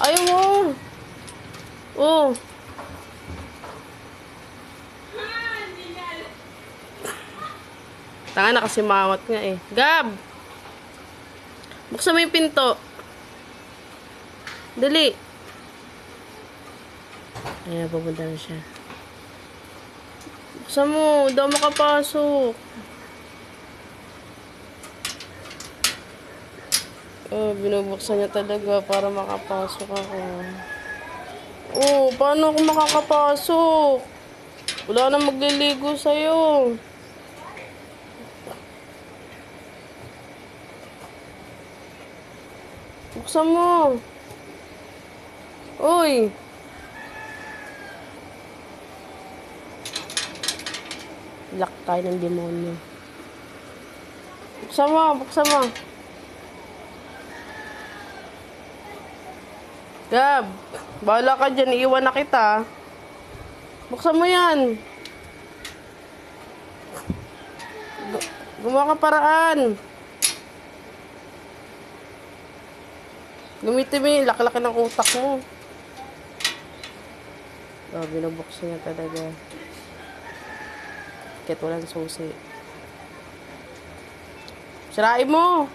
Ayaw mo. Oh. Tanga na kasi mawat nga eh. Gab! Buksan mo yung pinto. Dali. Ayan, pupunta na siya. Buksan mo. Daw makapasok. Oh, binubuksan niya talaga para makapasok ako. Oh, paano ako makakapasok? Wala na magliligo sa'yo. Buksan mo. Uy. Lock tayo ng demonyo. Buksan mo, buksan mo. Gab, bahala ka dyan. Iiwan na kita. Buksan mo yan. Gumawa ka paraan. Gamitin mo yung laki-laki ng utak mo. Oh, binubuksan niya talaga. Kahit walang susi. Sirain mo.